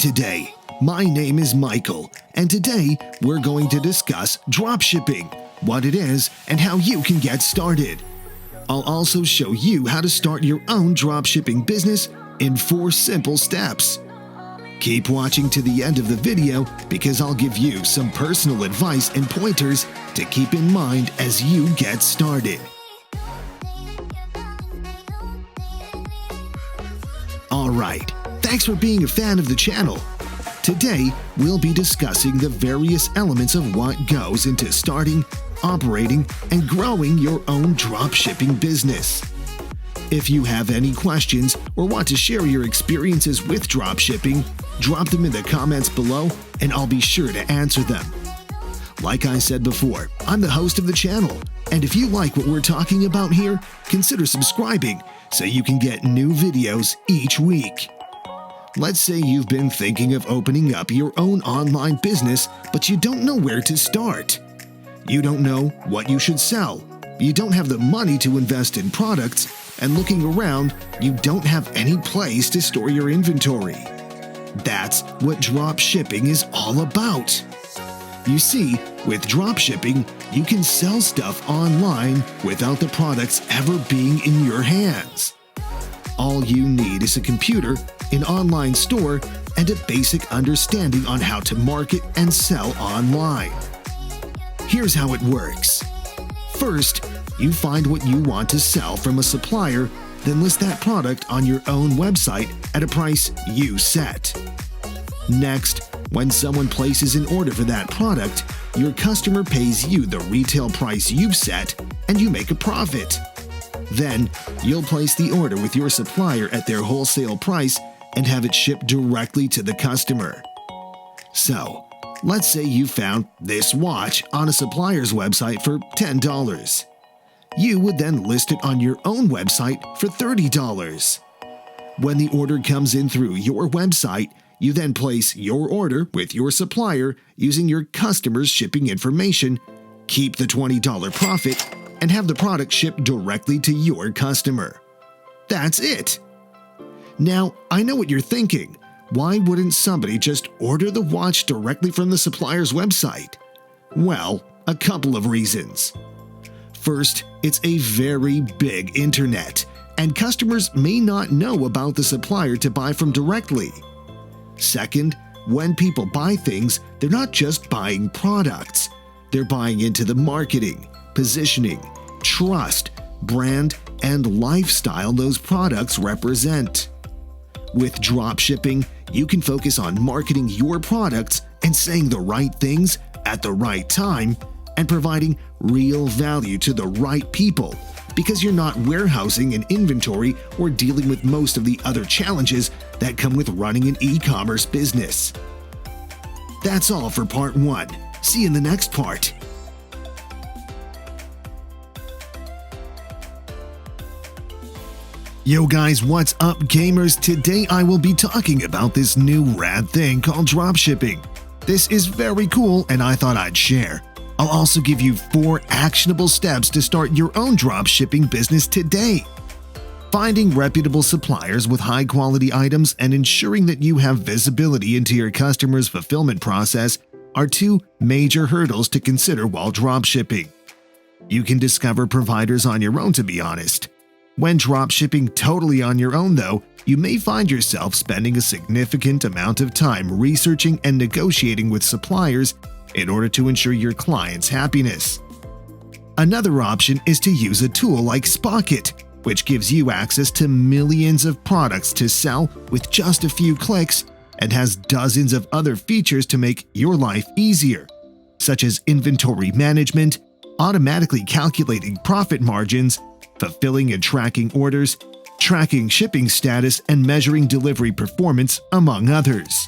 today. My name is Michael, and today we're going to discuss dropshipping, what it is, and how you can get started. I'll also show you how to start your own dropshipping business in 4 simple steps. Keep watching to the end of the video because I'll give you some personal advice and pointers to keep in mind as you get started. Alright, thanks for being a fan of the channel. Today, we'll be discussing the various elements of what goes into starting, operating, and growing your own dropshipping business. If you have any questions or want to share your experiences with dropshipping, drop them in the comments below and I'll be sure to answer them. Like I said before, I'm the host of the channel, and if you like what we're talking about here, consider subscribing so you can get new videos each week. Let's say you've been thinking of opening up your own online business, but you don't know where to start. You don't know what you should sell. You don't have the money to invest in products, and looking around, you don't have any place to store your inventory. That's what dropshipping is all about. You see, with dropshipping, you can sell stuff online without the products ever being in your hands. All you need is a computer, an online store, and a basic understanding on how to market and sell online. Here's how it works. First, you find what you want to sell from a supplier, then list that product on your own website at a price you set. Next, when someone places an order for that product, your customer pays you the retail price you've set and you make a profit. Then, you'll place the order with your supplier at their wholesale price and have it shipped directly to the customer. So, let's say you found this watch on a supplier's website for $10. You would then list it on your own website for $30. When the order comes in through your website, you then place your order with your supplier using your customer's shipping information, keep the $20 profit, and have the product shipped directly to your customer. That's it! Now, I know what you're thinking. Why wouldn't somebody just order the watch directly from the supplier's website? Well, a couple of reasons. First, it's a very big internet, and customers may not know about the supplier to buy from directly. Second, when people buy things, they're not just buying products. They're buying into the marketing, positioning, trust, brand, and lifestyle those products represent. With dropshipping, you can focus on marketing your products and saying the right things at the right time and providing real value to the right people because you're not warehousing an inventory or dealing with most of the other challenges that come with running an e-commerce business. That's all for part 1. See you in the next part. Yo guys, what's up gamers? Today I will be talking about this new rad thing called dropshipping. This is very cool and I thought I'd share. I'll also give you 4 actionable steps to start your own dropshipping business today. Finding reputable suppliers with high-quality items and ensuring that you have visibility into your customer's fulfillment process are 2 major hurdles to consider while dropshipping. You can discover providers on your own, to be honest. When dropshipping totally on your own, though, you may find yourself spending a significant amount of time researching and negotiating with suppliers in order to ensure your client's happiness. Another option is to use a tool like Spocket, which gives you access to millions of products to sell with just a few clicks and has dozens of other features to make your life easier, such as inventory management, automatically calculating profit margins, fulfilling and tracking orders, tracking shipping status, and measuring delivery performance, among others.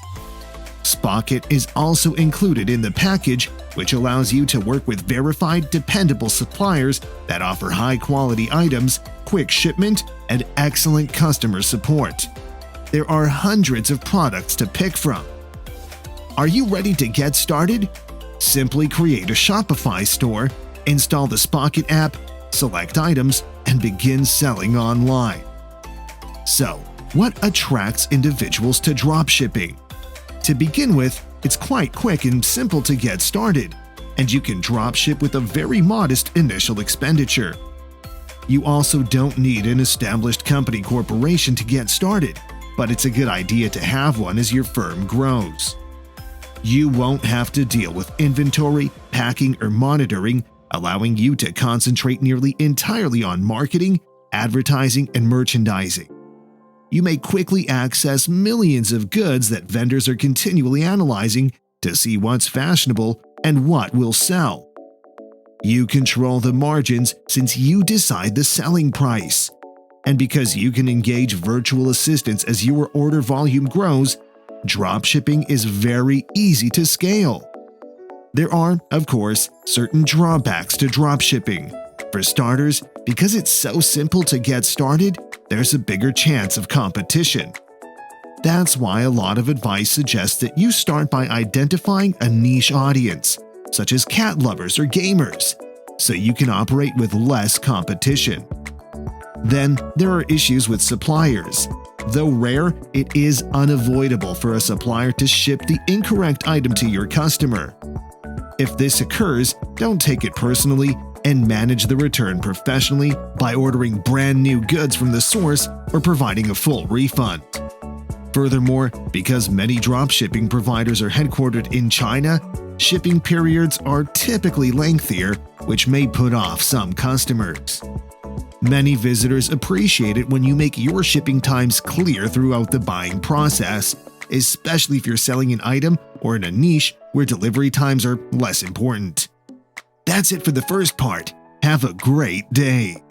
Spocket is also included in the package, which allows you to work with verified, dependable suppliers that offer high-quality items, quick shipment, and excellent customer support. There are hundreds of products to pick from. Are you ready to get started? Simply create a Shopify store, install the Spocket app, select items, and begin selling online. So, what attracts individuals to dropshipping? To begin with, it's quite quick and simple to get started, and you can dropship with a very modest initial expenditure. You also don't need an established company corporation to get started, but it's a good idea to have one as your firm grows. You won't have to deal with inventory, packing, or monitoring, allowing you to concentrate nearly entirely on marketing, advertising, and merchandising. You may quickly access millions of goods that vendors are continually analyzing to see what's fashionable and what will sell. You control the margins since you decide the selling price. And because you can engage virtual assistants as your order volume grows, dropshipping is very easy to scale. There are, of course, certain drawbacks to dropshipping. For starters, because it's so simple to get started, there's a bigger chance of competition. That's why a lot of advice suggests that you start by identifying a niche audience, such as cat lovers or gamers, so you can operate with less competition. Then, there are issues with suppliers. Though rare, it is unavoidable for a supplier to ship the incorrect item to your customer. If this occurs, don't take it personally and manage the return professionally by ordering brand new goods from the source or providing a full refund. Furthermore, because many dropshipping providers are headquartered in China, shipping periods are typically lengthier, which may put off some customers. Many visitors appreciate it when you make your shipping times clear throughout the buying process, especially if you're selling an item or in a niche where delivery times are less important. That's it for the first part. Have a great day.